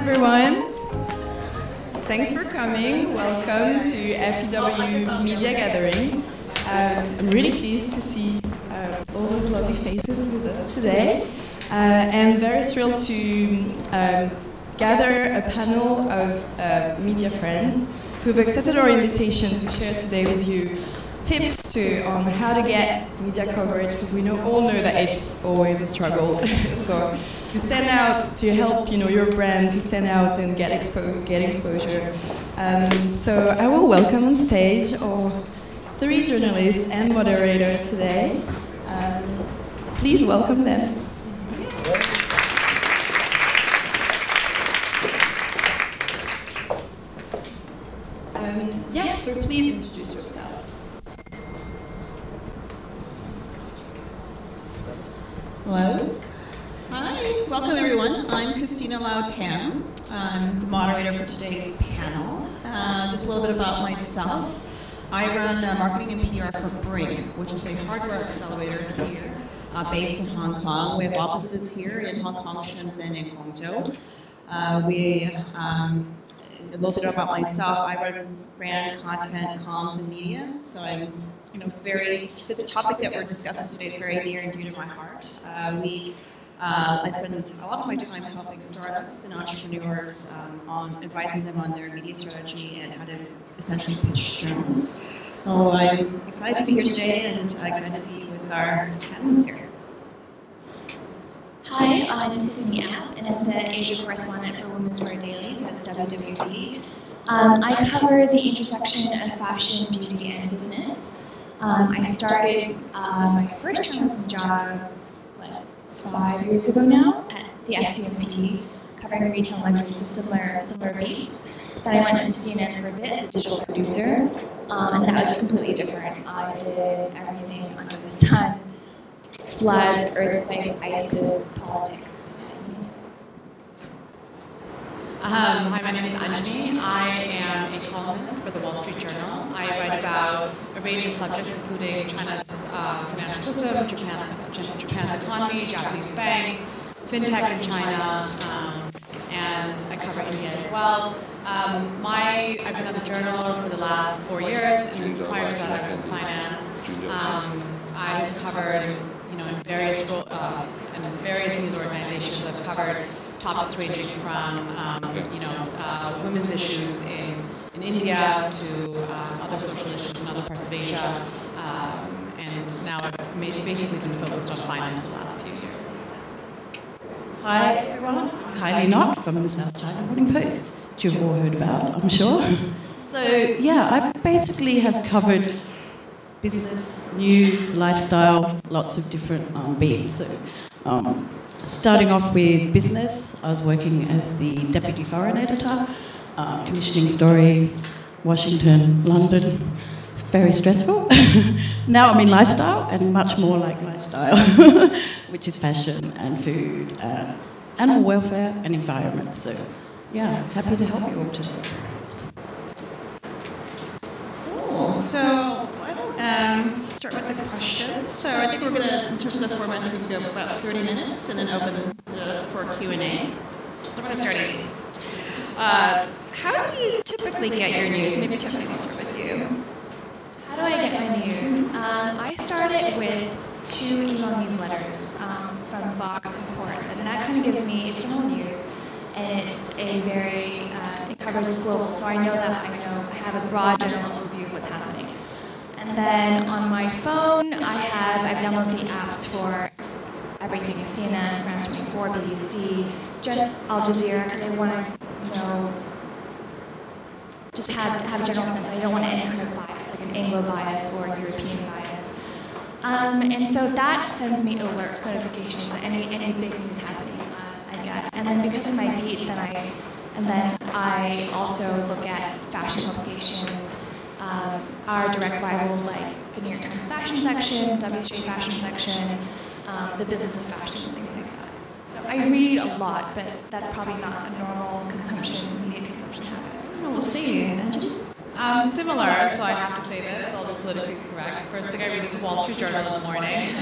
everyone. Thanks for coming. Welcome to FEW Media Gathering. I'm really pleased to see all those lovely faces with us today. And very thrilled to gather a panel of media friends who've accepted our invitation to share today with you tips on how to get media coverage, because we all know that it's always a struggle to stand out, to help your brand to stand out and get exposure. So I will welcome on stage our 3 journalists and moderator today. Please welcome them. So please introduce yourself. Hello. Hi. Welcome, everyone. I'm Christina Lau Tam. I'm the moderator for today's panel. Just a little bit about myself. I run marketing and PR for Brink, which is a hardware accelerator here based in Hong Kong. We have offices here in Hong Kong, Shenzhen, and Guangzhou. A little bit about myself. I run brand, content, comms, and media. So I'm, this topic that we're discussing today is very near and dear to my heart. I spend a lot of my time helping startups and entrepreneurs on advising them on their media strategy and how to essentially pitch journalists. So I'm excited to be here today and excited to be with our panelists here. Hi, I'm Tiffany App, and I'm the Asia correspondent for Women's Wear Dailies at WWD. I cover the intersection of fashion, beauty, and business. I started my first journalism job 5 years ago now at the SCMP, covering retail luxury, so similar beats. Then I went to CNN for a bit as a digital producer, and that was completely different. I did everything under the sun: floods, earthquakes, ISIS, politics. Hi, my name is Anjani. I am a columnist for the Wall Street Journal. I write about a range of subjects, including China's financial system, Japan's economy, Japanese banks, fintech in China, and I cover India as well. I've been at the Journal for the last 4 years, and prior to that I was in finance. I've covered in various news organizations. I've covered topics ranging from women's issues in India to other social issues in other parts of Asia, and now I've basically been focused on finance for the last few years. Hi everyone, I'm Kylie Knott from the South China Morning Post, which you've all heard about, I'm sure. So yeah, I basically have covered business, news, lifestyle, lots of different beats. So, starting off with business, I was working as the deputy foreign editor, commissioning stories, Washington, London. It's very stressful. Now I'm in lifestyle, and much more like lifestyle, which is fashion and food, animal welfare and environment. So yeah, happy to help you all today. Cool. So start with the questions. So I think we're going to, in terms of the format, we can go about 30 minutes and then open for Q&A. We're going to start easy. How do you typically get your news? Maybe Tiffany, we'll start with you. How do I get my news? I started with 2 email newsletters from Vox and Quartz, and that kind of gives me, it's general news, and it's a very, it covers global, so I know that I have a broad general overview of what's happening. And then on my phone, I've downloaded the apps for everything: CNN, France 24, BBC, just Al Jazeera, because I want to, just have a general sense. I don't want any kind of bias, like an Anglo bias or European bias. And so that sends me alerts, notifications, any big news happening I get. And then because of my beat, then I also look at fashion publications. Our direct rivals like the New York Times fashion section, WSJ fashion section, the business of fashion, and things like that. So I read a lot, but that's probably not a normal media consumption habit. We'll see you. Similar, so I have to say this, I'll be politically correct. First thing I read is the Wall Street Journal in the morning,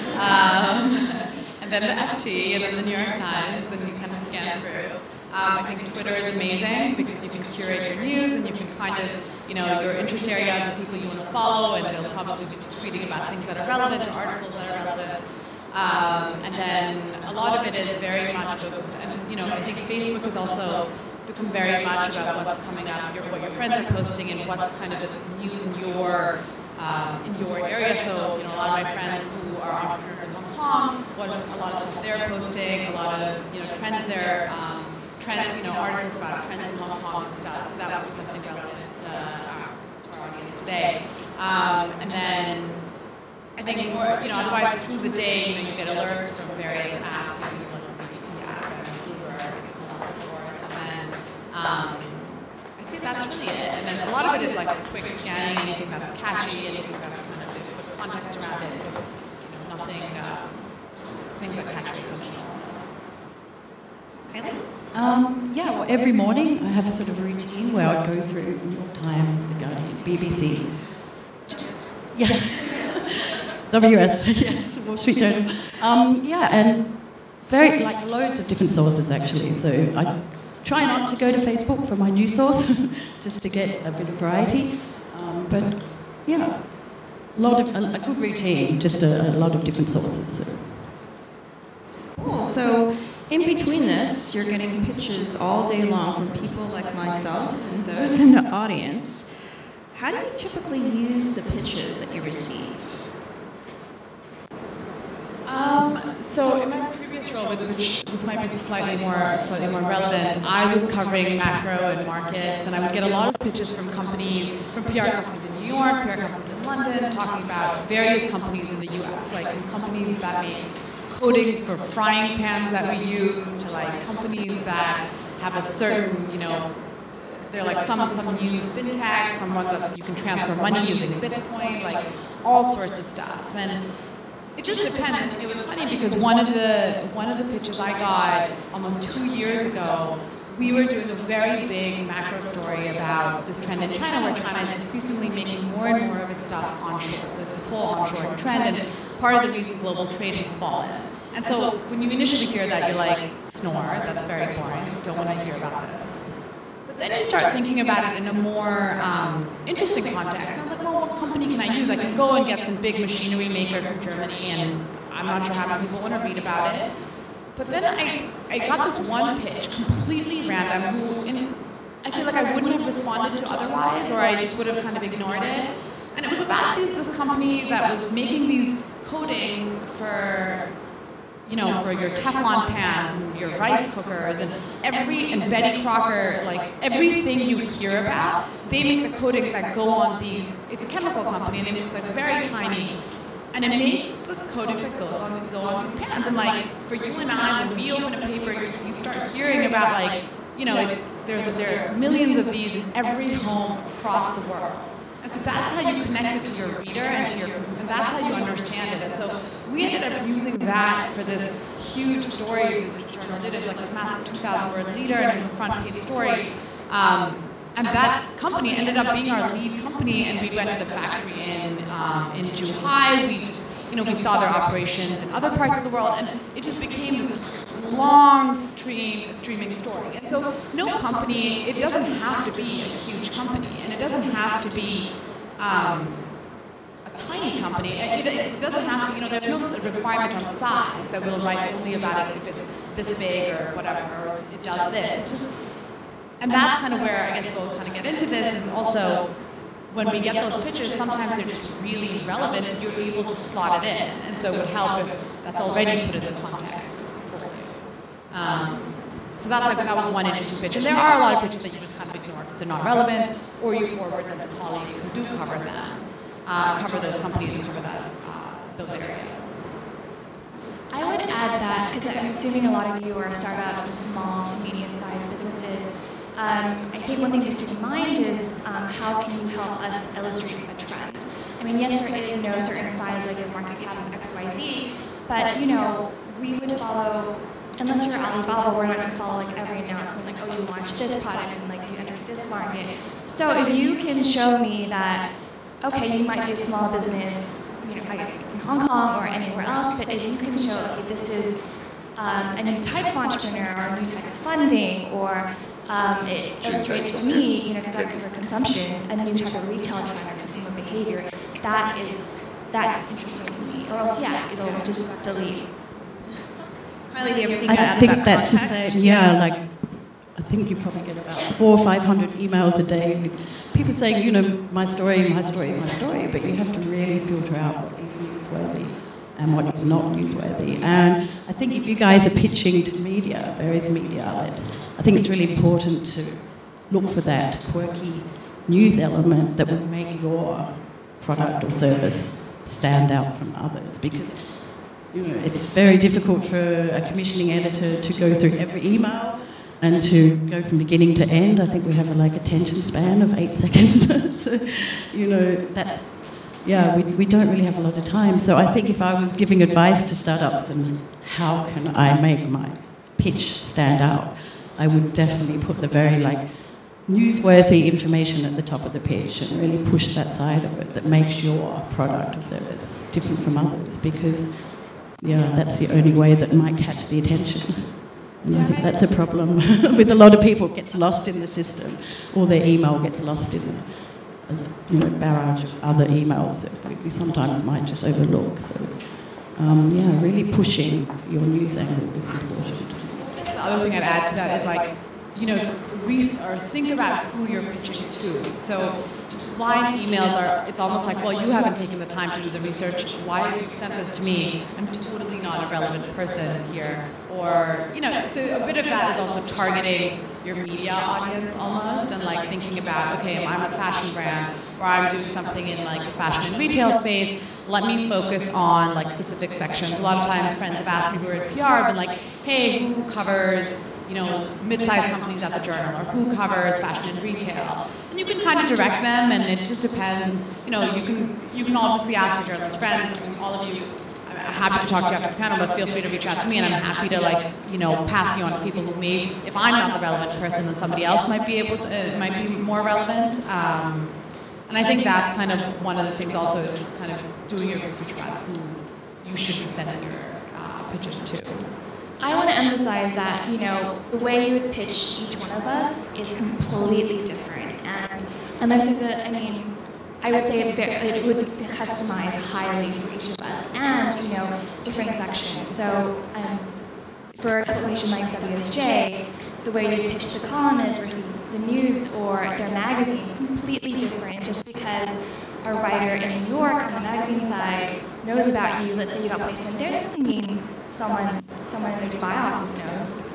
and then the FT, and then the New York Times, and you kind of scan through. I think Twitter is amazing because you can curate your news and you can kind of, your interest area, the people you want to follow, and they'll probably be tweeting about things that are relevant or articles that are relevant. And then a lot of it is very much focused, and I think Facebook has also become very much about what's coming up, what your friends are posting, and what's kind of the news in your area. So a lot of my friends who are entrepreneurs in Hong Kong, a lot of stuff they're posting, a lot of trends there, articles about trends in Hong Kong and stuff. So that would be something relevant to our audience today. And then I think more, otherwise through the day, you get alerts from various apps, like the BBC app and Bloomberg and so on and so forth. And then I'd say that's really it. And then a lot of it is like quick scanning, anything that's catchy, anything that's kind of the context around it. So nothing, just things that catch your attention. Yeah, well, every morning I have a sort of routine where I go through New York Times, The Guardian, BBC. Yeah. WS, yes, Wall Street Journal. And very, loads of different sources actually. So I try not to go to Facebook for my news source, just to get a bit of variety. But yeah, a good routine, just a lot of different sources. So. Cool. So in between this, you're getting pitches all day long from people like myself and those in the audience. How do you typically use the pitches that you receive? So in my previous role, which this might be slightly more relevant, I was covering macro and markets, and I would get a lot of pitches from companies, from PR companies in New York, PR companies in London, talking about various companies in the US, like companies that make coatings for frying pans that we use, to like companies that have a certain, they're like some new fintech, someone that you can transfer money using Bitcoin, like all sorts of stuff. And it just depends. It was funny because one of the pitches I got almost 2 years ago, we were doing a very big macro story about this trend in China, where China is increasingly making more and more of its stuff onshore. So it's this whole onshoring trend, and part of the reason global trade has fallen. And so when you initially hear that, you're like, snore, that's very boring, don't want to hear about this. But then you start thinking about it in a more interesting context. And I was like, well, what company can I use? I can go and get some big machinery maker from Germany, and I'm not sure how many people want to read about it. But then I got this one pitch, completely random, I feel like I wouldn't have responded to otherwise, or I just would have kind of ignored it. And it was about this company that was making these coatings for for your Teflon pans and your rice cookers and Betty Crocker, like everything you hear about, they make the coatings that go on these. It's a chemical company, and it's like very tiny, and it makes the coating that go on these pans. And like for you and I, when we open a paper, you start hearing about like there are millions of these in every home across the world. And so that's how you connect it to your reader and to your consumer. That's how you understand it. And so we ended up using that for this huge story that the journal did. It was like this massive 2,000-word leader, and it was a front-page story. And that company ended up being our lead company, and we went to the factory in Zhuhai. We just, we saw their operations in other parts of the world, and it just became this long streaming story. And so no company, it doesn't have to be a huge company, and it doesn't have to be a tiny company. It doesn't have to, there's no requirement on size that we'll write only about it if it's this big or whatever, or it does this. It's just, and that's kind of where I guess we'll kind of get into this, is also when we get those pitches, sometimes they're just really relevant and you're able to slot it in. And so it would help if that's already put in the context for you. So that was one interesting pitch. And there are a lot of pitches that you just kind of ignore because they're not relevant, or you forward them to colleagues who do cover them, cover those companies who cover those areas. I would add that, because I'm assuming a lot of you are startups and small to medium-sized businesses. I think one thing to keep in mind is how can you help us illustrate a trend? I mean, yes, there is no certain size, like a market cap of XYZ, but we would follow, unless you're Alibaba, we're not going to follow like every announcement, like, oh, you launched this product and like you entered this market. So if you can show me that, okay, you might be a small business, I guess in Hong Kong or anywhere else, but if you can show, okay, this is a new type of entrepreneur or a new type of funding, or it illustrates for me, because I cover consumption, a new type of retail trend or consumer behavior. That's interesting to me. Or else, it'll just delete. Kylie, do you ever think I think that's the same. Yeah, like I think you probably get about 400 or 500 emails a day with people saying, my story, but you have to really filter out what is newsworthy and what is not newsworthy. And I think if you guys are pitching to media, various media outlets, I think it's really important to look for that quirky news element that will make your product or service stand out from others, because it's very difficult for a commissioning editor to go through every email and to go from beginning to end. I think we have a attention span of 8 seconds. So, that's, we don't really have a lot of time. So I think if I was giving advice to startups and how can I make my pitch stand out, I would definitely put the very newsworthy information at the top of the pitch and really push that side of it that makes your product or service different from others, because that's the only way that might catch the attention. And I think that's a problem with a lot of people. It gets lost in the system, or their email gets lost in a barrage of other emails that we sometimes might just overlook. So really pushing your news angle is important. The other thing I'd add to that is think about who you're pitching to. So just blind emails it's almost like, well, you haven't taken the time to do the research. Why have you sent this to me? I'm totally not a relevant person here. Or, so a bit of that is also targeting your media audience almost, and thinking about, okay, I'm a fashion brand, or I'm doing something in the fashion and retail space. Let me focus on specific sections. A lot of times friends have asked me who are at PR, have been like, hey, who covers mid-sized companies at the Journal, or who covers fashion and retail? And you can kind of direct them, and it just depends. You can obviously ask your journalist friends. All of you, I'm happy to talk to you after the panel, but feel free to reach out to me, and I'm happy to pass you on to people who maybe, if I'm not the relevant person, then somebody else might be more relevant. And I think that's kind of one of the things also, is kind of doing your research about who you should be sending your pitches to. I want to emphasize that, the way you would pitch each one of us is completely different. And there's I would say it would be customized highly for each of us, and, different sections. So for a publication like WSJ, the way you pitch the columnist versus the news or their magazine, completely different. Just because a writer in New York on the magazine side knows about you, let's say you got placement there, doesn't mean someone in the Dubai office knows.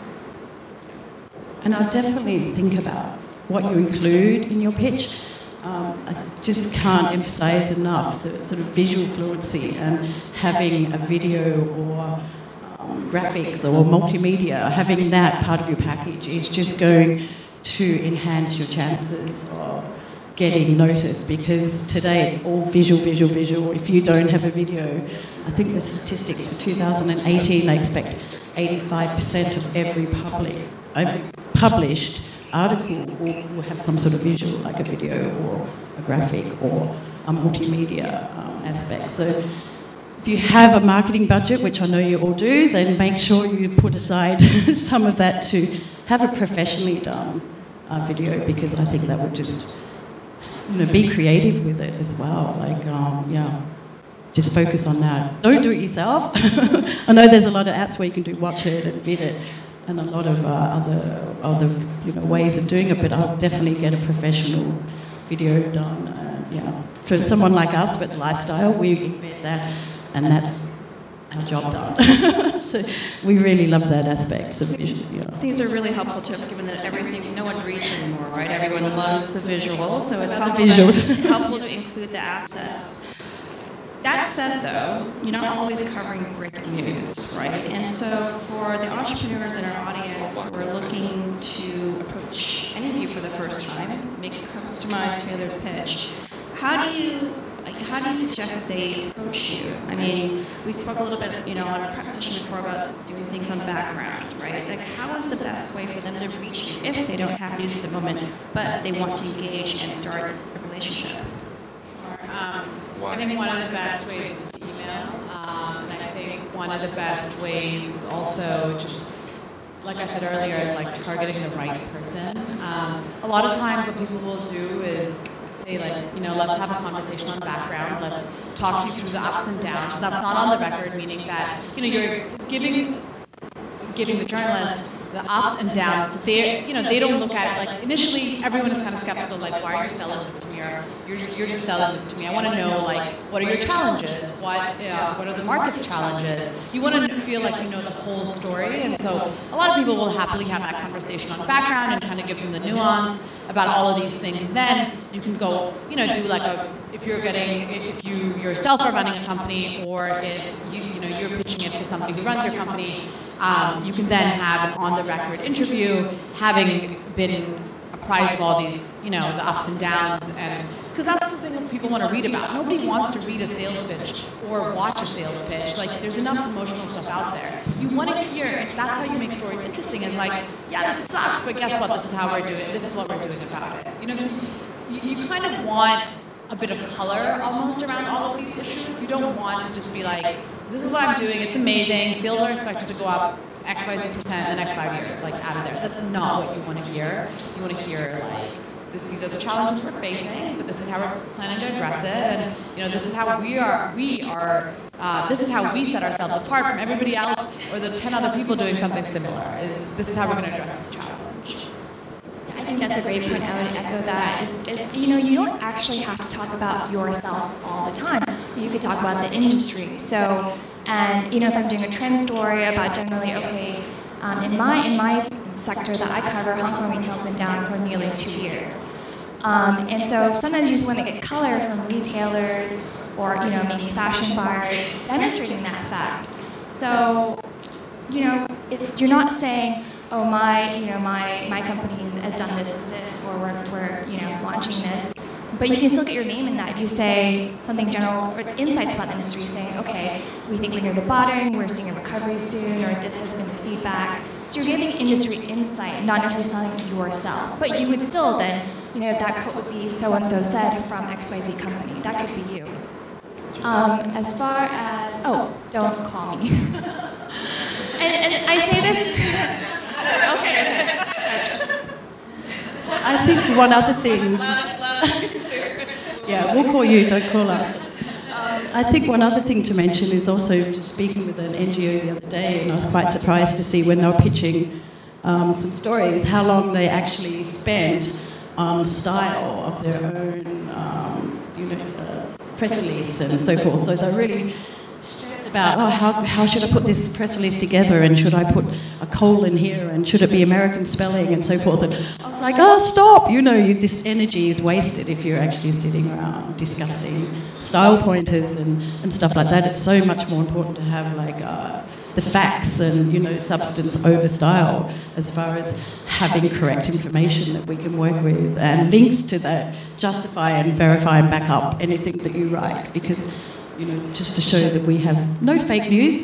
And I definitely think about what you include in your pitch. I just can't emphasize enough the sort of visual fluency, and having a video or graphics or multimedia, having that part of your package is just going to enhance your chances of getting noticed, because today it's all visual. If you don't have a video, I think the statistics for 2018, they expect 85% of every published article will have some sort of visual, like a video or a graphic or a multimedia aspect. So if you have a marketing budget, which I know you all do, then make sure you put aside some of that to have a professionally done video, because I think that would just be creative with it as well. Just focus on that. Don't do it yourself. I know there's a lot of apps where you can do Watch It and Vid It, and a lot of other ways of doing it, but I'll definitely get a professional video done. For someone like us with lifestyle, we embed that, and that's our job done. So we really love that aspect of vision. These are really helpful tips, given that no one reads anymore, right? Everyone loves the visual, so it's helpful to include the assets. That said, though, you're not always covering breaking news, right? And so for the entrepreneurs in our audience who are looking to approach any of you for the first time, make a customized, tailored pitch, how do you suggest that they approach you? I mean, we spoke a little bit, on our prep session before about doing things on background, right? How is the best way for them to reach you if they don't have news at the moment, but they want to engage and start a relationship? I think one of the best ways is just email. And I think one of the best ways is also just, like I said earlier, is like targeting the right person. A lot of times what people will do is say like, you know, let's have a conversation on background, let's talk you through the ups and downs. That's not on the record, meaning that, you know, you're giving the journalist the ups and downs. So they, you know, they don't look at it like, initially everyone is kind of skeptical, like, why are you selling this to me, or you're just selling this to me. I want to know, like, what are your challenges? What are the market's challenges? You want to feel like you know the whole story, and so a lot of people will happily have that conversation on background and kind of give them the nuance about all of these things. And then you can go, you know, do like if you yourself are running a company, or if you know you're pitching it for somebody who runs your company. You can then have an on-the-record interview, having been apprised of all these, you know, the ups and downs, and because that's the thing that people want to read about. Nobody wants to read a sales pitch or watch a sales pitch. Like, there's enough promotional stuff out there. You want to hear, and that's how you make stories interesting. Is like, yeah, this sucks, but guess what? This is how we're doing it. This is what we're doing about it. You know, so you kind of want a bit of color almost around all of these issues. You don't want to just be like, this is what I'm doing, it's amazing, sales are expected to go up XYZ% in the next 5 years, like out of there. That's not what you want to hear. You want to hear like, these are the challenges we're facing, but this is how we're planning to address it, and you know, this is how this is how we set ourselves apart from everybody else or the 10 other people doing something similar. This is how we're going to address this challenge. I think that's a great point. I would echo that. Is you know, you don't actually have to talk about yourself all the time. You could talk about the industry. So, and you know, if I'm doing a trend story about generally, okay, in my sector that I cover, Hong Kong retail's been down for nearly 2 years. And so sometimes you just want to get color from retailers or, you know, maybe fashion buyers demonstrating that fact. So, you know, you're not saying, oh, my company has done this, or we're you know, launching this. But you can still get your name in that if you say something general or insights about the industry, saying, okay, we think we're near the bottom, we're seeing a recovery soon, or this has been the feedback. So you're giving industry insight, not necessarily selling yourself. But you would still then, you know, that quote would be so-and-so said from XYZ company. That could be you. As far as, oh, don't call me. and I say this, okay. I think one other thing, yeah, we'll call you, don't call us. I think one other thing to mention is also just speaking with an NGO the other day, and I was quite surprised to see when they were pitching some stories, how long they actually spent on style of their own, press release and so forth. So they're really stressed about, oh, how should I put this press release together, and should I put a colon here, and should it be American spelling and so forth. And I was like, oh, stop, you know, this energy is wasted if you're actually sitting around discussing style pointers and stuff like that. It's so much more important to have like the facts and, you know, substance over style, as far as having correct information that we can work with, and links to that justify and verify and back up anything that you write, because, you know, just to show that we have no fake news,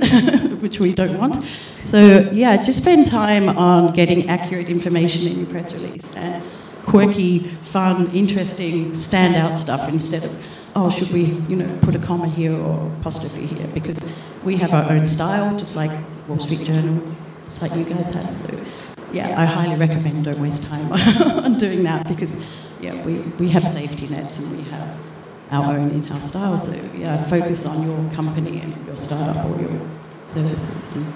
which we don't want. So, yeah, just spend time on getting accurate information in your press release, and quirky, fun, interesting, standout stuff, instead of, oh, should we, you know, put a comma here or apostrophe here, because we have our own style, just like Wall Street Journal, just like you guys have. So, yeah, I highly recommend don't waste time on doing that, because, yeah, we have safety nets and we have our own in-house style. So, yeah, focus on your company and your startup or your services and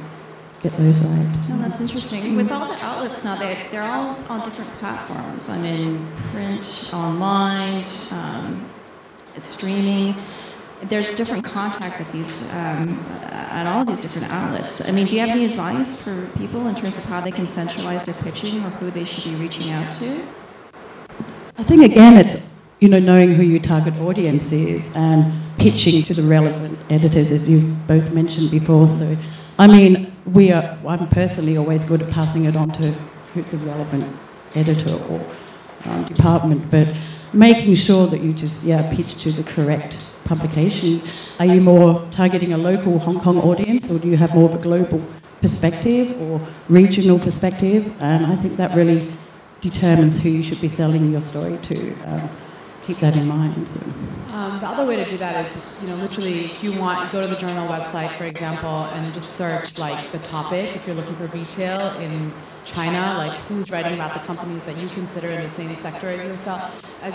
get those right. Oh, that's interesting. With all the outlets now, they're all on different platforms. I mean, print, online, streaming. There's different contacts at these, at all these different outlets. I mean, do you have any advice for people in terms of how they can centralize their pitching, or who they should be reaching out to? I think, again, it's, you know, knowing who your target audience is and pitching to the relevant editors, as you've both mentioned before. So, I mean, I'm personally always good at passing it on to the relevant editor or department, but making sure that you just, pitch to the correct publication. Are you more targeting a local Hong Kong audience, or do you have more of a global perspective or regional perspective? And I think that really determines who you should be selling your story to. keep that in mind. So. The other way to do that is just, literally, if you want, go to the journal website, for example, and just search like the topic. If you're looking for retail in China, like who's writing about the companies that you consider in the same sector as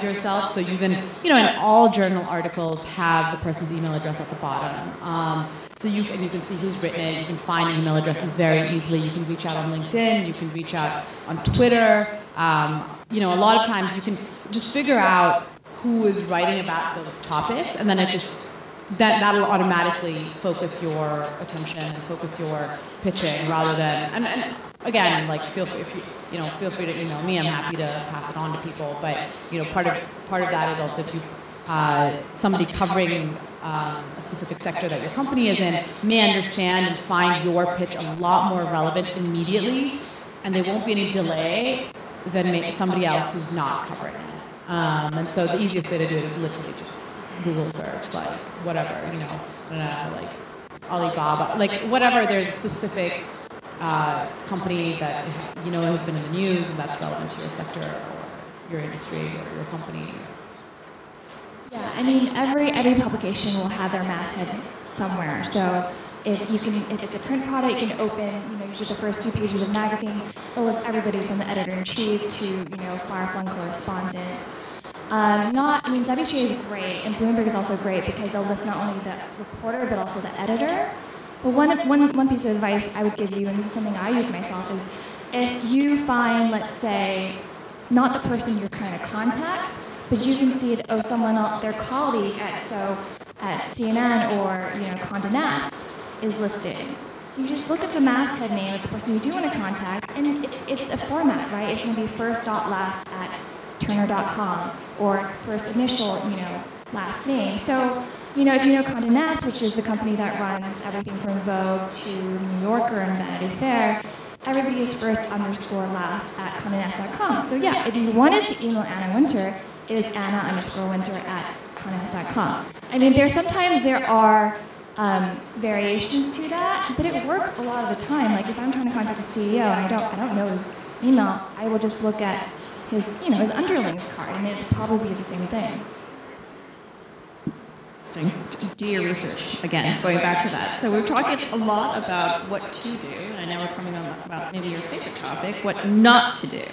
yourself. So you then, and all journal articles have the person's email address at the bottom. So you can see who's written it. You can find email addresses very easily. You can reach out on LinkedIn. You can reach out on Twitter. A lot of times you can just figure out who is writing about those topics, and then that'll automatically focus your attention and focus your pitching rather than and again, like feel free to email me. I'm happy to pass it on to people. But part of that is also if you somebody covering a specific sector that your company is in may understand and find your pitch a lot more relevant immediately, and there won't be any delay than somebody else who's not covering it. And so the easiest way to do it is literally just Google search, like whatever, I don't know, like Alibaba, like whatever. There's a specific company that has been in the news and that's relevant to your sector or your industry or your company. Yeah, I mean every publication will have their masthead somewhere. So if it's a print product, you can open, usually the first few pages of the magazine. It lists everybody from the editor-in-chief to, far-flung correspondent. WCA is great, and Bloomberg is also great because they'll list not only the reporter but also the editor. But one piece of advice I would give you, and this is something I use myself, is if you find, let's say, not the person you're trying to contact, but you can see someone else, their colleague at CNN or Condé Nast is listed. You just look at the masthead name of the person you do want to contact, and it's a format, right? It's going to be first.last at Turner.com or first initial, last name. So, if you know Condé Nast, which is the company that runs everything from Vogue to New Yorker and Vanity Fair, everybody is first_last at CondéNast.com. So yeah, if you wanted to email Anna Wintour, it is Anna_Wintour at CondéNast.com. I mean, sometimes there are variations to that, but it works a lot of the time. Like if I'm trying to contact a CEO and I don't know his email, I will just look at his underlings card, and it'll probably be the same thing. Do your research again. Going back to that, so we're talking a lot about what to do, and I know we're coming on about maybe your favorite topic, what not to do.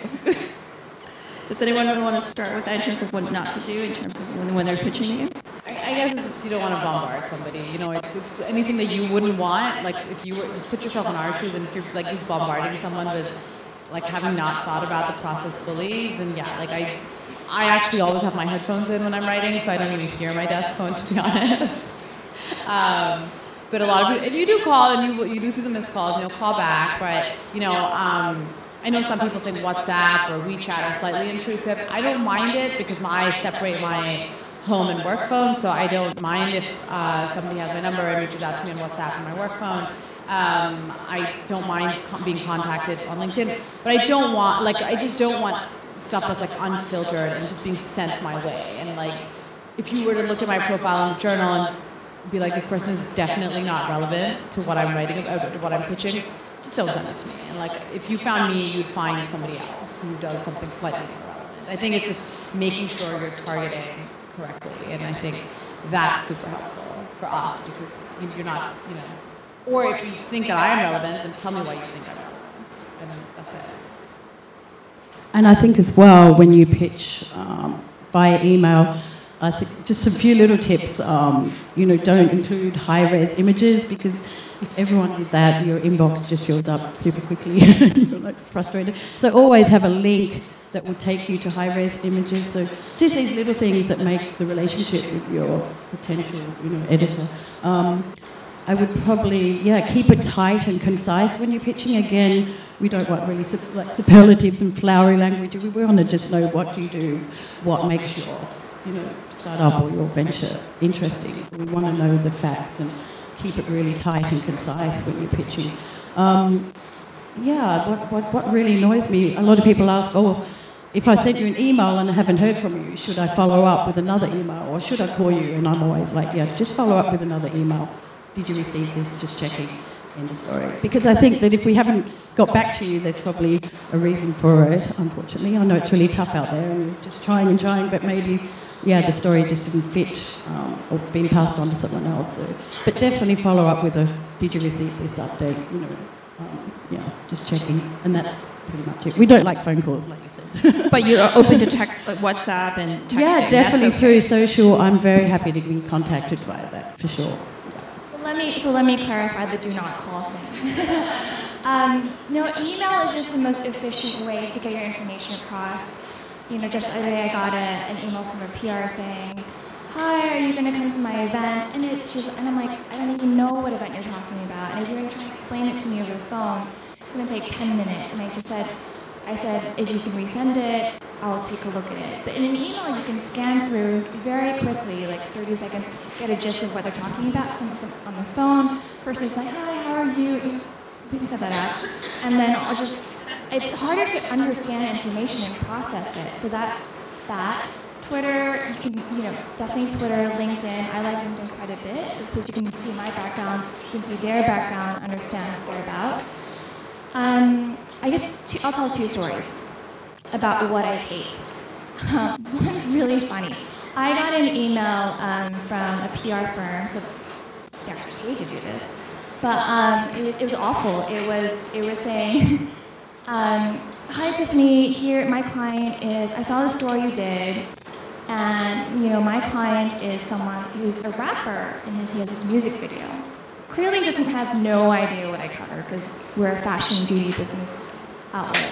Does anyone want to start with that in terms of what not to do in terms of when they're pitching you? I guess it's just you don't want to bombard somebody. It's anything that you wouldn't want. Like if you were just put yourself in our shoes, and if you're like just bombarding someone with like having not thought about the process fully, then yeah, like I actually always have my headphones in when I'm writing, so I don't even hear my desk phone, to be honest. But a lot of people, and you do call, and you do see some missed calls, and you'll call back, but I know some people think WhatsApp or WeChat are slightly intrusive. I don't mind it because I separate my home and work phone, so I don't mind if somebody has my number and reaches out to me on WhatsApp and my work phone. I don't mind being contacted on LinkedIn, but I just don't want stuff that's like unfiltered and just being sent my way. And like, if you were to look at my profile in the journal and be like, this person is definitely not relevant to what I'm writing about, to what I'm pitching, just don't send it to me. And like, if you found me, you'd find somebody else who does something slightly more relevant. I think it's just making sure you're targeting correctly, and I think that's super helpful for us because you're not, or if you think that I am relevant, then tell me why you think I'm relevant, and then that's it. And I think as well, when you pitch via email, I think just a few little tips. Don't include high-res images because if everyone did that, your inbox just fills up super quickly and you're like frustrated. So always have a link that will take you to high-res images. So just these little things that make the relationship with your potential, editor. I would probably, keep it tight and concise when you're pitching. Again, we don't want really superlatives and flowery language. We want to just know what you do, what makes your startup or your venture interesting. We want to know the facts and keep it really tight and concise when you're pitching. What really annoys me, a lot of people ask, if I sent you an email and I haven't heard from you, should I follow up with another email or should I call you? And I'm always like, just follow up with another email. Did you receive this? Just checking. End of story. Because I think that if we haven't got back to you, there's probably a reason for it, unfortunately. I know it's really tough out there and you're just trying, but maybe yeah, the story just didn't fit, or it's been passed on to someone else. So, but definitely follow up with a, did you receive this update? You know, yeah, just checking, and that's pretty much it. We don't like phone calls, like you said. But you're open to text, like WhatsApp and texting? Yeah, definitely through social. I'm very happy to be contacted via that, for sure. Well, let me clarify the do not call thing. No, email is just the most efficient way to get your information across. You know, just the other day I got an email from a PR saying, "Hi, are you going to come to my event?" And I'm like, I don't even know what event you're talking about. And if you're going to try to explain it to me over the phone, it's going to take 10 minutes. And I said, if you can resend it, I'll take a look at it. But in an email, you can scan through very quickly, like 30 seconds, get a gist of what they're talking about. Something on the phone, person's like, "Hi, how are you?" We can cut that out. And then it's harder to understand information and process it. So that's that. Twitter, you can, definitely Twitter, LinkedIn. I like LinkedIn quite a bit because you can see my background, you can see their background, understand what they're about. I'll tell 2 stories about what I hate. One's really funny. I got an email from a PR firm, so they actually paid to do this, but it was awful. It was saying, "Hi Tiffany, here my client is. I saw the story you did, and my client is someone who's a rapper, and he has this music video. Clearly doesn't have no idea what I cover because we're a fashion beauty business outlet.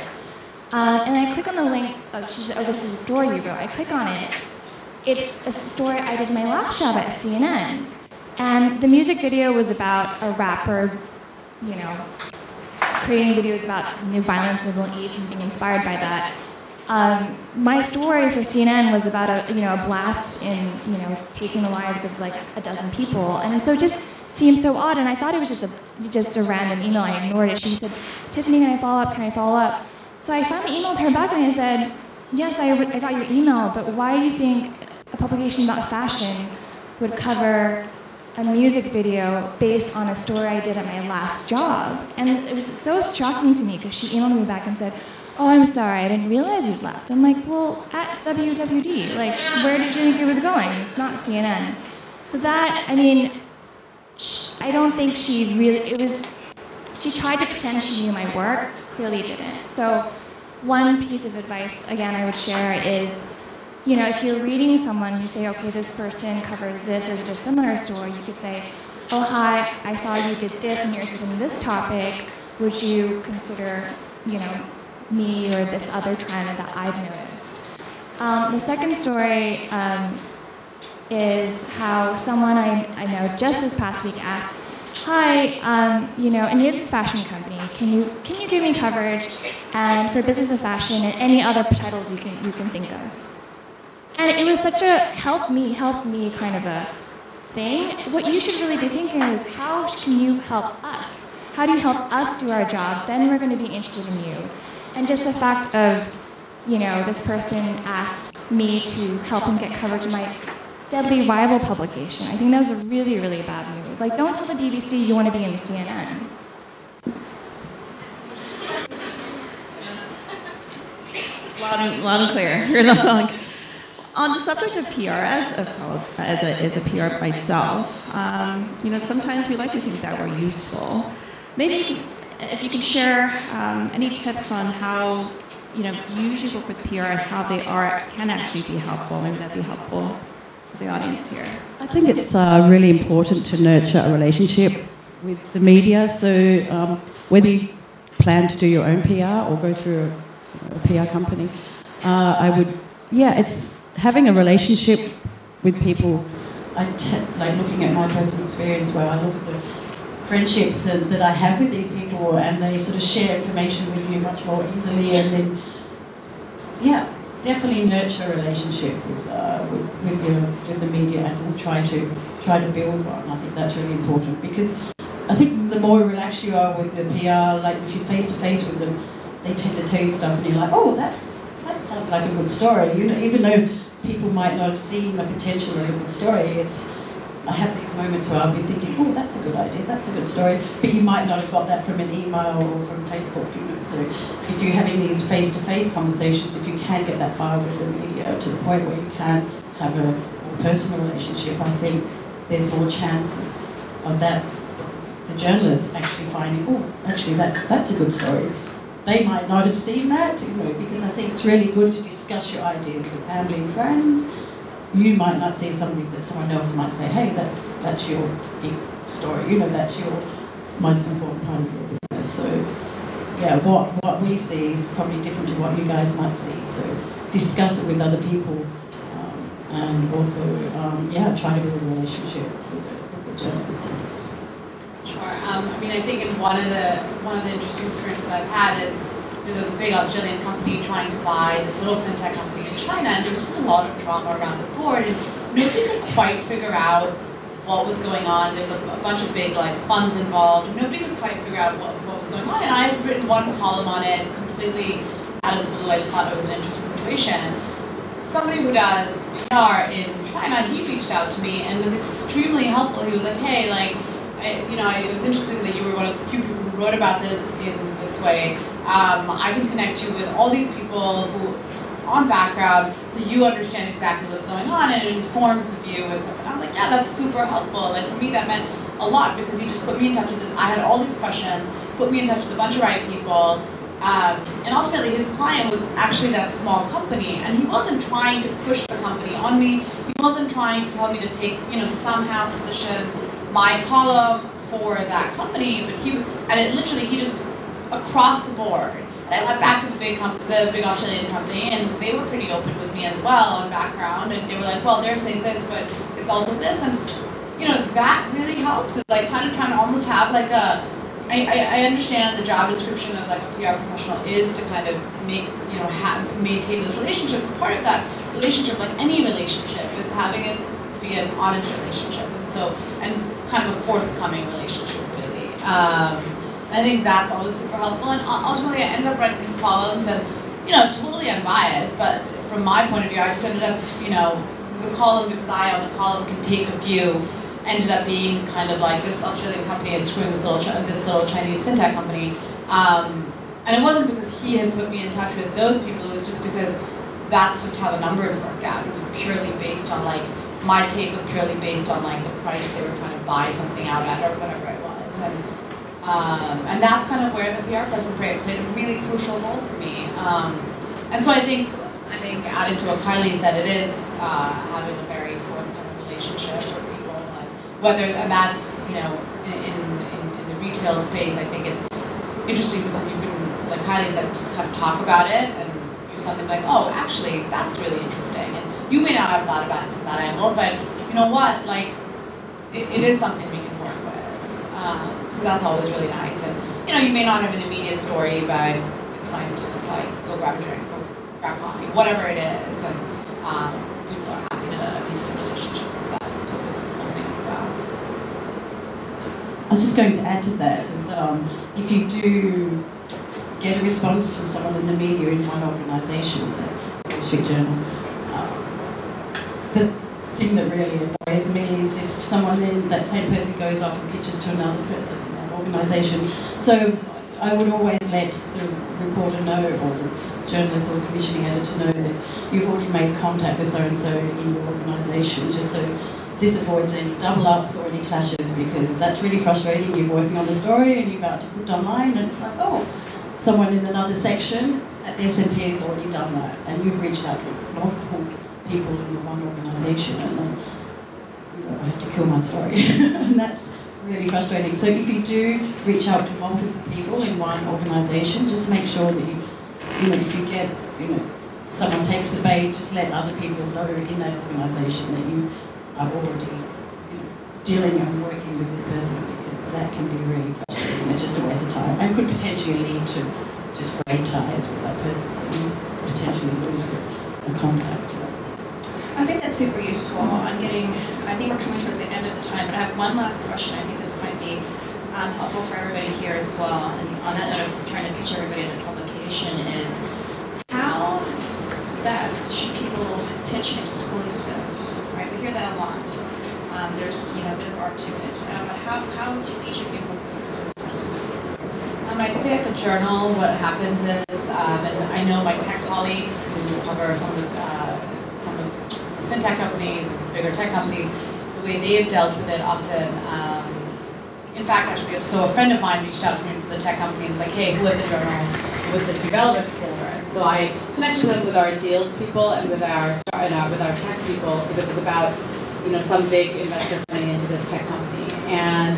And I click on the link. She said, "Oh, this is a story you wrote." I click on it. It's a story I did my last job at CNN. And the music video was about a rapper, creating videos about violence in the Middle East and being inspired by that. My story for CNN was about a blast in, taking the lives of like a dozen people. And so it just seemed so odd. And I thought it was just a random email. I ignored it. She said, "Tiffany, can I follow up? Can I follow up?" So I finally emailed her back and I said, "Yes, I got your email, but why do you think a publication about fashion would cover a music video based on a story I did at my last job?" And it was so shocking to me because she emailed me back and said, "Oh, I'm sorry, I didn't realize you'd left." I'm like, "Well, at WWD, like, where did you think it was going? It's not CNN." So that, I don't think she tried to pretend she knew my work, clearly didn't. So one piece of advice, again, I would share is, if you're reading someone, you say, "Okay, this person covers this or did a similar story," you could say, "Oh, hi, I saw you did this and you're interested in this topic. Would you consider, me or this other trend that I've noticed?" The second story is how someone I know just this past week asked, "Hi, and here's this fashion company. Can you give me coverage and for business of fashion and any other titles you can think of?" And it was such a help me kind of a thing. What you should really be thinking is, how can you help us? How do you help us do our job? Then we're going to be interested in you. And just the fact of, this person asked me to help him get coverage of my deadly rival publication. I think that was a really, really bad move. Like, don't tell the BBC you want to be in CNN. Loud and clear. On the subject of PR, as a PR myself, sometimes we like to think that we're useful. Maybe if you could share any tips on how you usually work with PR and how they can actually be helpful. Maybe that'd be helpful for the audience here. I think it's really important to nurture a relationship with the media. So whether you plan to do your own PR or go through a PR company, it's having a relationship with people. Like looking at my personal experience, where I look at the friendships that I have with these people, and they sort of share information with you much more easily, and then definitely nurture a relationship with the media and try to build one. I think that's really important, because I think the more relaxed you are with the PR, like if you're face to face with them, they tend to tell you stuff, and you're like, "Oh, that sounds like a good story." Even though people might not have seen the potential of a good story, I have these moments where I'll be thinking, "Oh, that's a good idea, that's a good story," but you might not have got that from an email or from Facebook, So if you're having these face-to-face conversations, if you can get that far with the media to the point where you can have a more personal relationship, I think there's more chance of that, the journalist actually finding, oh, actually that's a good story. They might not have seen that, because I think it's really good to discuss your ideas with family and friends. You might not see something that someone else might say, hey, that's your big story, that's your most important part of your business. So yeah, what we see is probably different to what you guys might see. So discuss it with other people, and also try to build a relationship with the journalists. Sure. I think in one of the interesting experiences I've had is there was a big Australian company trying to buy this little fintech company in China, and there was just a lot of drama around the board, and nobody could quite figure out what was going on. There was a bunch of big funds involved, and nobody could quite figure out what was going on. And I had written one column on it completely out of the blue. I just thought it was an interesting situation. Somebody who does PR in China, he reached out to me and was extremely helpful. He was like, hey, it was interesting that you were one of the few people who wrote about this in this way. I can connect you with all these people who on background, so you understand exactly what's going on, and it informs the view and stuff. And I was like, yeah, that's super helpful. For me, that meant a lot, because he just put me in touch with I had all these questions, put me in touch with a bunch of right people, and ultimately his client was actually that small company, and he wasn't trying to push the company on me. He wasn't trying to tell me to take, somehow position my column for that company, but he just across the board. And I went back to the big Australian company, and they were pretty open with me as well on background, and they were like, well, they're saying this, but it's also this, and that really helps. Is kind of trying to almost have I understand the job description of a PR professional is to kind of maintain those relationships. Part of that relationship, like any relationship, is having it be an honest relationship, and kind of a forthcoming relationship, really. And I think that's always super helpful. And ultimately, I ended up writing these columns, and totally unbiased. But from my point of view, I just ended up, the column, because I on the column can take a view, ended up being kind of like this Australian company is screwing this little Chinese fintech company. And it wasn't because he had put me in touch with those people. It was just because that's just how the numbers worked out. It was purely based on my take was purely based on the price they were trying to buy something out at, or whatever it was. And that's kind of where the PR person played a really crucial role for me. And so I think adding to what Kylie said, it is having a very forthcoming relationship with people, and that's in the retail space. I think it's interesting because you can, like Kylie said, just kind of talk about it and do something like, oh, actually, that's really interesting, and you may not have thought about it from that angle, but you know what, it is something we can work with. So that's always really nice, and you may not have an immediate story, but it's nice to just go grab a drink, go grab coffee, whatever it is, and people are happy to maintain relationships, because that's what this whole thing is about. I was just going to add to that, if you do get a response from someone in the media in one organisation, say Wall Street Journal, the thing that really annoys me is if someone then, that same person goes off and pitches to another person in that organisation. So I would always let the reporter know, or the journalist or the commissioning editor know, that you've already made contact with so-and-so in your organisation, just so this avoids any double-ups or any clashes, because that's really frustrating. You're working on the story and you're about to put it online, and it's like, oh, someone in another section at the SMP has already done that, and you've reached out to multiple people in your one organisation, and then I have to kill my story. And that's really frustrating. So if you do reach out to multiple people in one organisation, just make sure that if you get, someone takes the bait, just let other people know in that organisation that you are already dealing and working with this person, because that can be really frustrating. It's just a waste of time and could potentially lead to just frayed ties with that person, so you potentially lose a contact. I think that's super useful. I think we're coming towards the end of the time, but I have one last question. I think this might be helpful for everybody here as well. And on that note of trying to pitch everybody at a publication is, how best should people pitch an exclusive? Right, we hear that a lot. There's a bit of art to it. But how do each of you work with exclusives? I'd say at the Journal, what happens is, and I know my tech colleagues who cover some of the fintech companies and bigger tech companies, the way they have dealt with it often. In fact, actually, so a friend of mine reached out to me from the tech company and was like, hey, who at the journal would this be relevant for? And so I connected them with our deals people and with our tech people, because it was about, some big investor coming into this tech company. And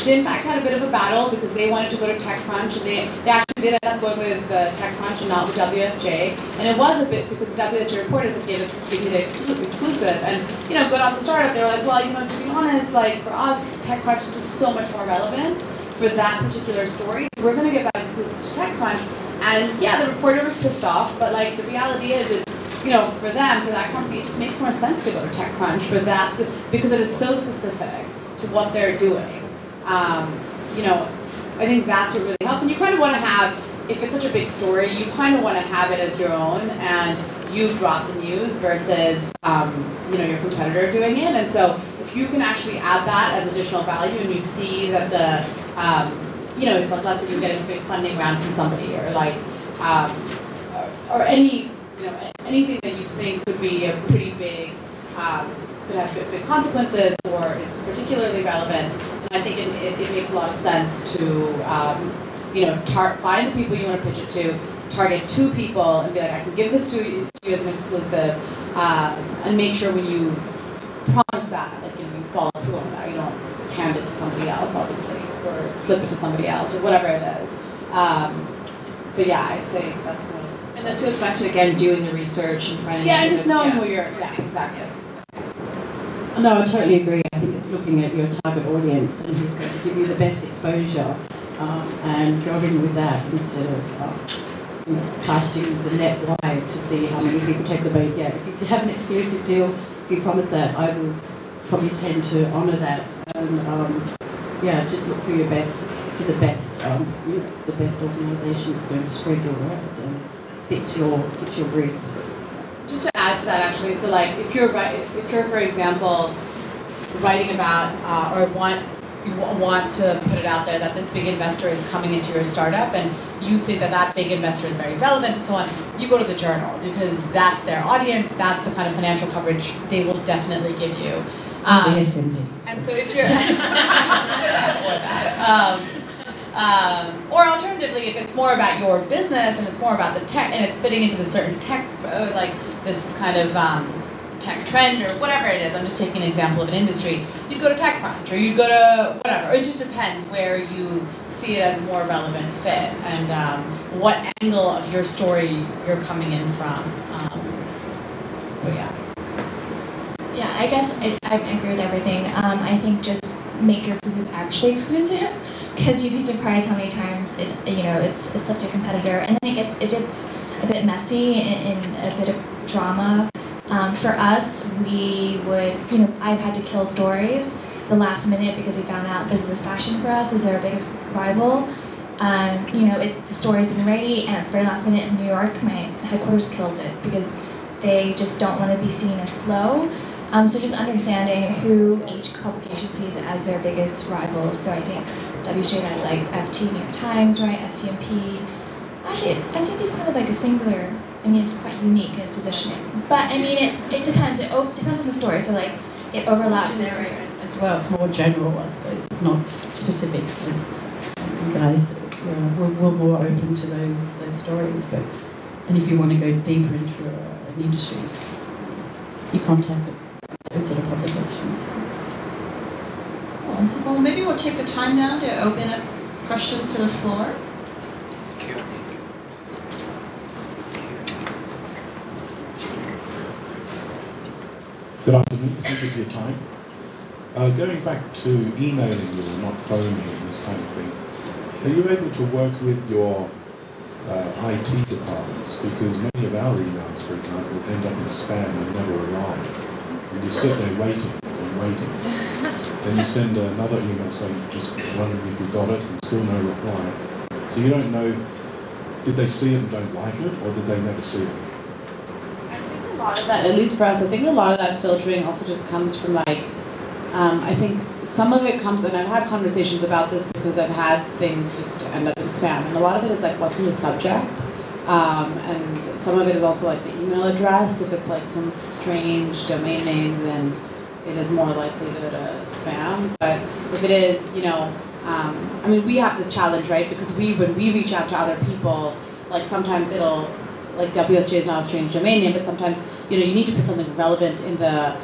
they in fact had a bit of a battle because they wanted to go to TechCrunch, and they actually did end up going with TechCrunch and not with WSJ. And it was a bit because the WSJ reporters had gave me the exclusive. And going off the startup, they were like, well, to be honest, like for us, TechCrunch is just so much more relevant for that particular story. So we're going to give that exclusive to TechCrunch. And yeah, the reporter was pissed off, but like the reality is, for them, for that company, it just makes more sense to go to TechCrunch for that, because it is so specific to what they're doing. I think that's what really helps. And you kind of want to have, if it's such a big story, you kind of want to have it as your own, and you drop the news versus, your competitor doing it. And so if you can actually add that as additional value, and you see that the, it's like, let's say you're getting a big funding round from somebody, or like, or any, anything that you think could be a pretty big, could have big consequences, or is particularly relevant. And I think it makes a lot of sense to, find the people you want to pitch it to, target 2 people, and be like, I can give this to you as an exclusive, and make sure when you promise that, you follow through on that. You don't hand it to somebody else, obviously, or slip it to somebody else, or whatever it is. But yeah, I'd say that's one of the. And this goes back to, again, doing the research and finding. Yeah, and just knowing who you're. Yeah, exactly. No, I totally agree. I think it's looking at your target audience and who's going to give you the best exposure, and going with that instead of casting the net wide to see how many people take the bait. Yeah, if you have an exclusive deal, if you promise that, I will probably tend to honour that, and just look for the best, the best organisation that's going to spread your word and fits your brief. Just to add to that, actually, so like if you're for example writing about or you want to put it out there that this big investor is coming into your startup, and you think that big investor is very relevant and so on, you go to the Journal, because that's their audience, that's the kind of financial coverage they will definitely give you. Yes, indeed. And so if you're or alternatively, if it's more about your business and it's more about the tech, and it's fitting into the certain tech, like this kind of tech trend or whatever it is, I'm just taking an example of an industry, you'd go to TechCrunch, or you'd go to whatever. It just depends where you see it as a more relevant fit, and what angle of your story you're coming in from. But yeah. Yeah, I guess I agree with everything. I think just make your exclusive actually exclusive, because you'd be surprised how many times it's slipped to a competitor, and then it gets a bit messy and a bit of drama. For us, we would, I've had to kill stories the last minute because we found out Business of Fashion for us is their biggest rival. The story's been ready, and at the very last minute in New York, my headquarters kills it because they just don't want to be seen as slow. So just understanding who each publication sees as their biggest rival. So I think WSJ has like FT, New York Times, right? SCMP. Actually, SCMP is kind of like a singular. I mean, it's quite unique in its positioning. But I mean, it depends. It depends on the story. So like, it overlaps as well. It's more general, I suppose. It's not specific as guys. We're more open to those stories. And if you want to go deeper into an industry, you contact those sort of publications. Cool. Well, maybe we'll take the time now to open up questions to the floor. Good afternoon, thank you for your time. Going back to emailing you or not phoning and this kind of thing, are you able to work with your IT departments? Because many of our emails, for example, end up in spam and never arrive. And you sit there waiting and waiting. Then you send another email saying, just wondering if you got it, and still no reply. So you don't know, did they see it and don't like it, or did they never see it? A lot of that, at least for us, I think a lot of that filtering also just comes from like, I think some of it comes, and I've had conversations about this because I've had things just end up in spam, and a lot of it is like what's in the subject. And some of it is also like the email address. If it's like some strange domain name, then it is more likely to go to spam. But if it is, you know, I mean, we have this challenge, right? Because when we reach out to other people, like sometimes it'll, like WSJ is not a strange domain name, but sometimes, you know, you need to put something relevant in the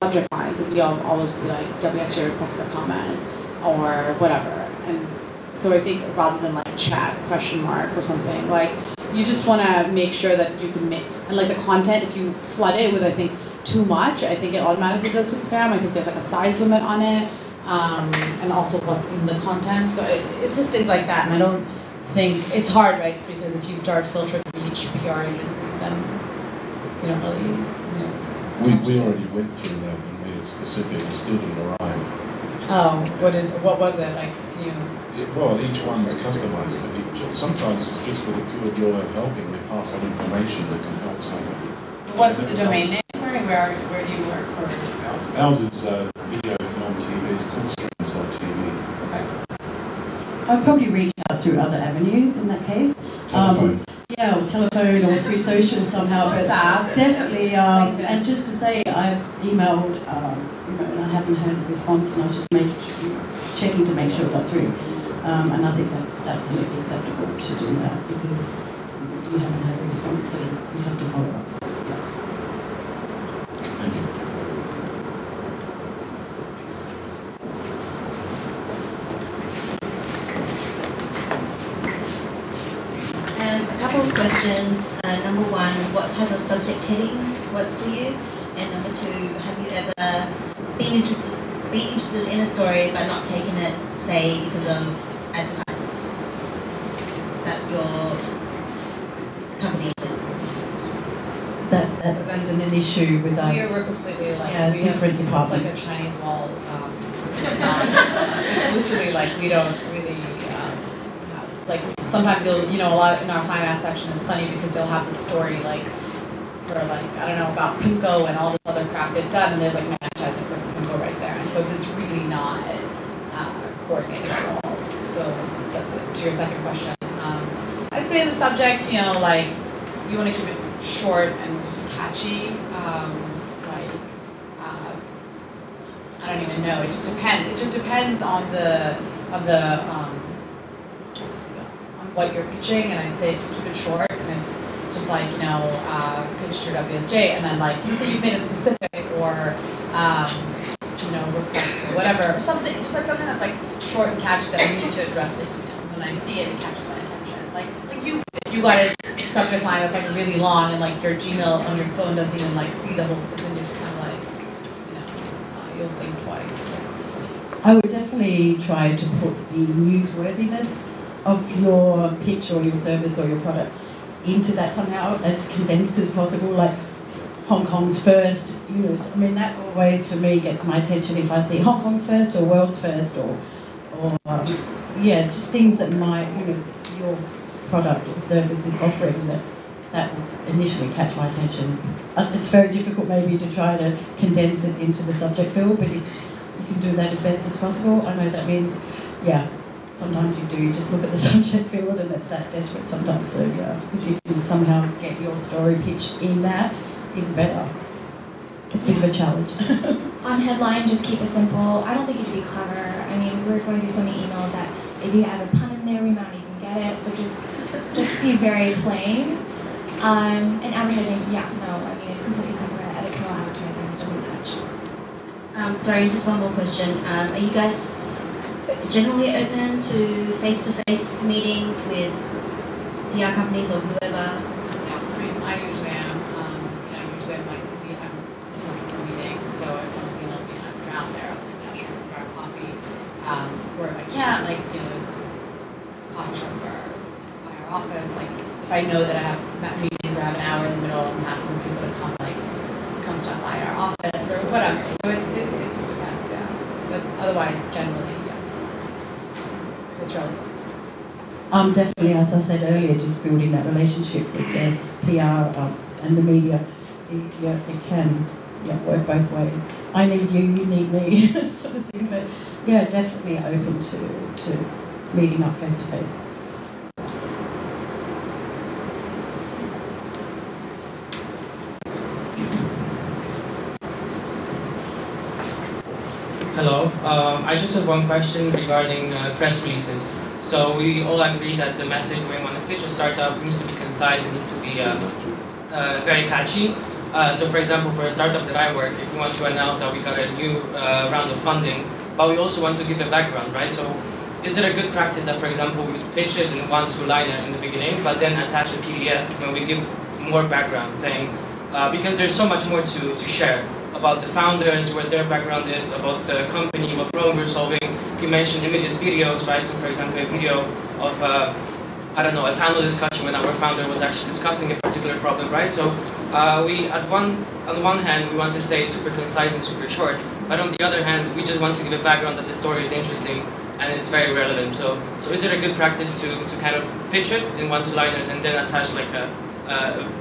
subject line. So we always be like WSJ request for comment or whatever. And so I think rather than like chat question mark or something, like you just want to make sure that you can make, and like the content, if you flood it with, I think, too much, I think it automatically goes to spam. I think there's like a size limit on it, and also what's in the content. So it's just things like that. And I don't think, it's hard, right? Because if you start filtering for each PR agency, then you don't really, you know, it's tough. We already went through that and made it specific. It still didn't arrive. Oh, what was it? Like, can you? Well, each one's customized for each. Sometimes it's just for the pure joy of helping. We pass on information that can help someone. What's the domain name? Sorry, where do you work? Or? Ours is video, film, TV. It's called streams.tv. Okay. I'd probably reach out through other avenues in that case. Telephone. Yeah, or telephone or through social somehow. But definitely, and just to say, I've emailed, and I haven't heard a response, and I was just checking to make sure it got through. And I think that's absolutely acceptable to do that because you haven't had a response, so you have to follow up. So, yeah. Thank you. A couple of questions. Number one, what type of subject heading works for you? And number two, have you ever been interested in a story but not taken it, say, because of advertisers that your company did? That isn't an issue with us. We're completely like, yeah, different departments. It's like a Chinese wall. It's not. It's literally like we don't really have, like sometimes you know, a lot in our finance section. It's funny because they'll have the story like for like, I don't know, about Pimco and all this other crap they've done, and there's like an advertisement for Pimco right there, and so it's really not coordinated at all. So to your second question, I'd say the subject, you know, like you want to keep it short and just catchy. I don't even know. It just depends. It just depends on on what you're pitching, and I'd say just keep it short. And it's just like, you know, pitch your WSJ, and then like you say you've made it specific, or you know, request or whatever, or something, just like something that's like short and catchy that I need to address the email. When I see it, it catches my attention. Like if you got a subject line that's like really long, and like your Gmail on your phone doesn't even like see the whole thing, then you're just kind of like, you know, you'll think twice. I would definitely try to put the newsworthiness of your pitch or your service or your product into that somehow, as condensed as possible, like Hong Kong's first, you know, I mean, that always for me gets my attention if I see Hong Kong's first or world's first or yeah, just things that might, you know, your product or service is offering that will initially catch my attention. It's very difficult maybe to try to condense it into the subject field, but if you can do that as best as possible, I know that means, yeah, sometimes you do just look at the subject field and it's that desperate sometimes. So yeah, if you can somehow get your story pitched in that, even better. It's a bit of a challenge. On headline, just keep it simple. I don't think you should be clever. I mean, we're going through so many emails that if you have a pun in there, we might not even get it. So just be very plain. And advertising, yeah, no, I mean, it's completely separate. Editorial advertising doesn't touch. Sorry, just one more question. Are you guys generally open to face-to-face meetings with PR companies or whoever? Yeah, I mean, I usually am. You know, usually I'm like, I'm looking for meetings, so if someone's emailed me and I'm out there, I'm like, yeah, sure, grab coffee. Or if I can't, like, you know, there's coffee shops by our office. Like, if I know that I have meetings or I have an hour in the middle, I'm happy for people to come stop by our office or whatever. So it just depends, yeah. But otherwise, generally, yes. It's relevant. Definitely, as I said earlier, just building that relationship with the PR and the media, it can work both ways. I need you, you need me, sort of thing. But yeah, definitely open to meeting up face to face. I just have one question regarding press releases. So we all agree that the message when we want to pitch a startup needs to be concise, it needs to be very catchy. So for example, for a startup that I work, if we want to announce that we got a new round of funding, but we also want to give a background, right? So is it a good practice that, for example, we pitch it in 1-2-liner in the beginning, but then attach a PDF when we give more background, saying, because there's so much more to share about the founders, what their background is, about the company, what problem we're solving. You mentioned images, videos, right? So for example, a video of, I don't know, a panel discussion when our founder was actually discussing a particular problem, right? So we, on the one hand, we want to say it's super concise and super short, but on the other hand, we just want to give a background that the story is interesting and it's very relevant. So is it a good practice to kind of pitch it in 1-2-liners and then attach like a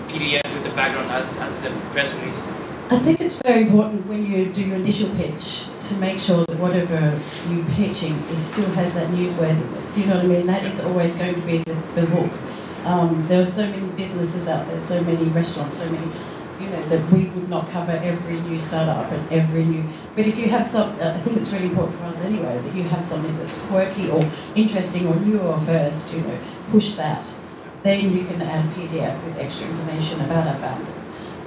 PDF with the background as a press release? I think it's very important when you do your initial pitch to make sure that whatever you're pitching, it still has that newsworthiness. Do you know what I mean? That is always going to be the hook. There are so many businesses out there, so many restaurants, so many, you know, that we would not cover every new startup and every new. But if you have some, I think it's really important for us anyway, that you have something that's quirky or interesting or new or first, you know, push that. Then you can add PDF with extra information about our founders.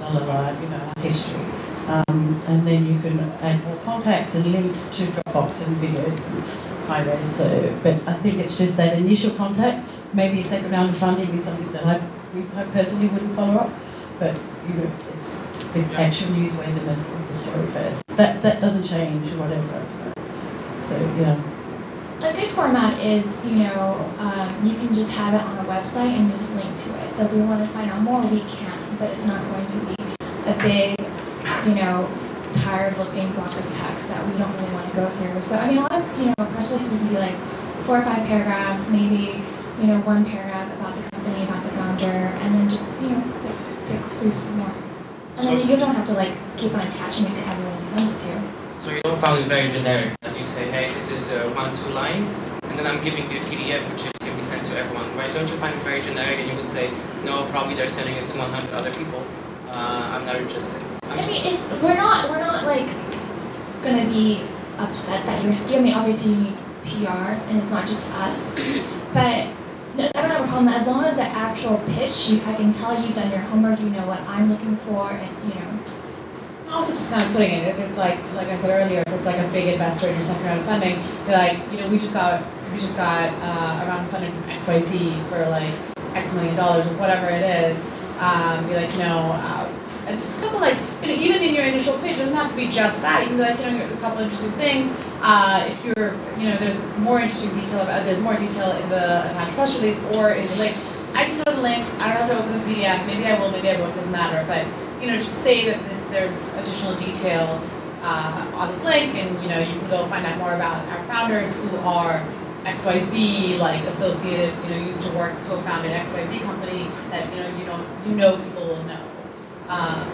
You know, our history. And then you can add more contacts and links to Dropbox and videos and highways. So, but I think it's just that initial contact. Maybe a second round of funding is something that I personally wouldn't follow up. But you know, it's the actual newsworthiness of the story first. That doesn't change whatever. So yeah. A good format is, you know, you can just have it on a website and just link to it. So if we want to find out more, we can, but it's not going to be a big, you know, tired-looking block of text that we don't really want to go through. So I mean, a lot of, you know, press releases would be like 4 or 5 paragraphs, maybe, you know, 1 paragraph about the company, about the founder, and then just, you know, click through more. And so, then you don't have to like keep on attaching it to everyone you send it to. So you don't find it very generic, that you say, hey, this is 1-2 lines, and then I'm giving you a PDF which can be sent to everyone, right? Don't you find it very generic and you would say, no, probably they're sending it to 100 other people. I'm not interested. I mean, we're not like gonna be upset that you're. I mean, obviously you need PR, and it's not just us. But I don't have a problem that as long as the actual pitch, I can tell you've done your homework, you know what I'm looking for, and you know. Also, just kind of putting it, if it's like I said earlier, if it's like a big investor in your second round of funding, be like, you know, we just got a round of funding from XYZ for like X million dollars or whatever it is. Be like, you know, and just a couple like, you know, even in your initial pitch, it doesn't have to be just that. You can be like, you know, a couple interesting things. If you're, you know, there's more interesting detail there's more detail in the attached press release or in the link. I can know the link. I don't have to open the PDF. Maybe I will. Maybe I won't. Doesn't matter. But you know, just say that there's additional detail on this link, and you know, you can go find out more about our founders who are XYZ, like associated, you know, used to work, co-founded XYZ company that you know people will know.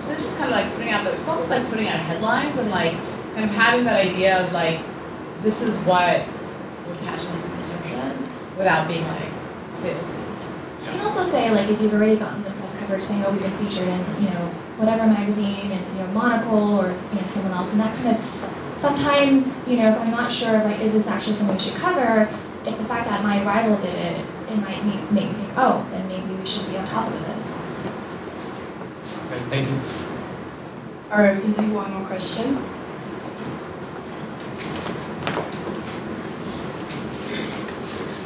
So it's just kind of like putting out it's almost like putting out headlines and like kind of having that idea of like this is what would catch someone's attention without being like salesy. You can also say like if you've already gotten some press coverage saying, oh, we've been featured in, you know, whatever magazine and, you know, Monocle or, you know, someone else, and that kind of, sometimes, you know, if I'm not sure, like, is this actually something we should cover, if the fact that my rival did it, it might make me think, oh, then maybe we should be on top of this. Okay, thank you. All right, we can take one more question.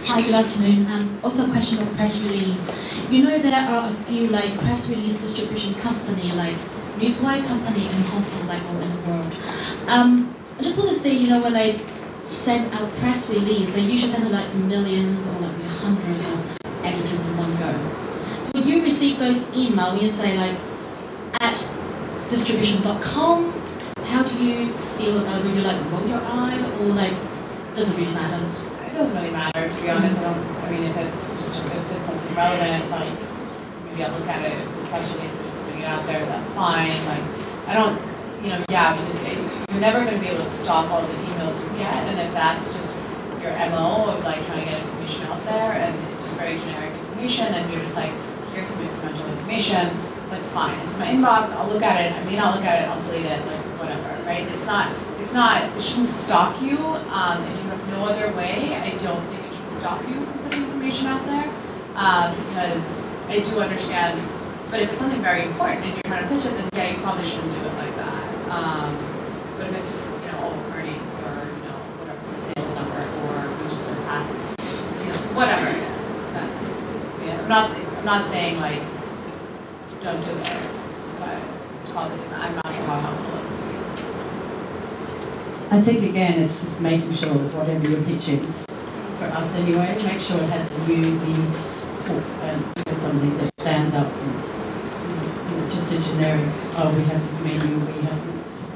Hi, good afternoon. Also a question on press release. You know there are a few like press release distribution company, like Newswire company in Hong Kong, like all in the world. I just want to say, you know, when they send out press release, they usually send out like millions or like hundreds of editors in one go. So when you receive those emails, when you say like at distribution.com, how do you feel about it? When you like roll your eye or like doesn't really matter? It doesn't really matter, to be honest. I mean, if it's something relevant, like maybe I'll look at it. If it's a press release, just putting it out there, that's fine. Like I don't, you know, yeah, you're never going to be able to stop all the emails you get, and if that's just your MO of like trying to get information out there, and it's just very generic information, and you're just like, here's some incremental information, like fine, it's in my inbox, I'll look at it. I may not look at it, I'll delete it, like whatever, right? It's it shouldn't stop you. If you have no other way, I don't think it should stop you from putting information out there, because I do understand. But if it's something very important and you're trying to pitch it, then yeah, you probably shouldn't do it like that. But if it's just earnings or whatever, some sales number, or we just surpassed, whatever it is, then I'm not saying like don't do it, but probably I'm not sure how helpful it would be. I think again, it's just making sure that whatever you're pitching, for us anyway, make sure it has the newsy hook and something that stands out from just a generic. Oh, we have this menu. We have.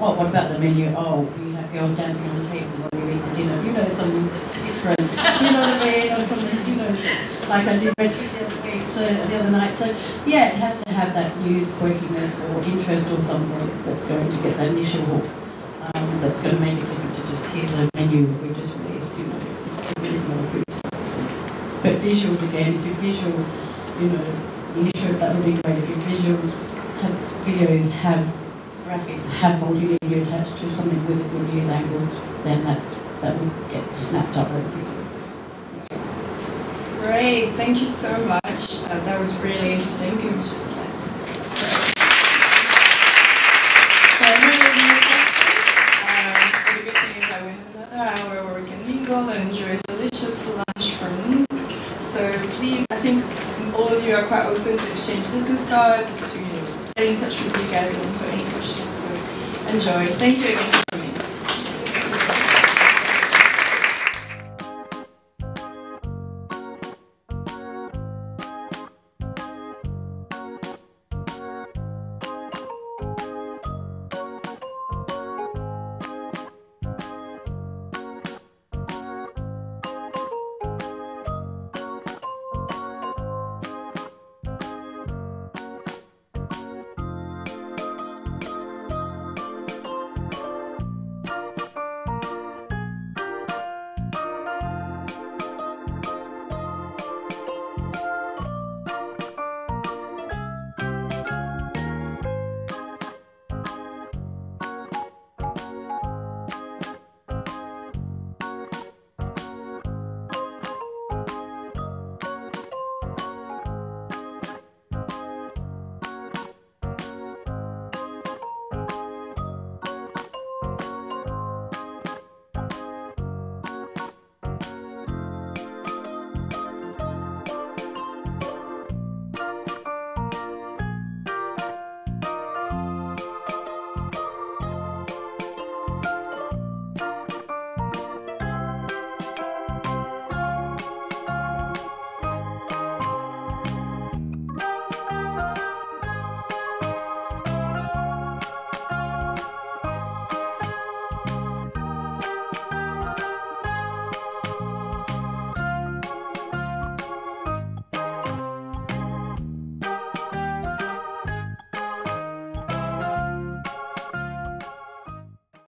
Oh, what about the menu? Oh, we have girls dancing on the table while we eat the dinner. Something that's different. Do you know what I mean? Or something. Like I did retro the other week, so the other night. So yeah, it has to have that news quirkiness or interest or something that's going to get that initial hook. That's going to make it different to just here's a menu that we just released. But visuals again, if your visual, initial, that would be great. If your visuals have videos, have graphics, have multimedia attached to something with a good news angle, then that will get snapped up very quickly. Great, thank you so much. That was really interesting. It was just like great. So I know there's more questions. The good thing is that we have another hour where we can mingle and enjoy a delicious lunch from me. So please, I think all of you are quite open to exchange business cards, to get in touch with you guys and answer any questions. So enjoy. Thank you again.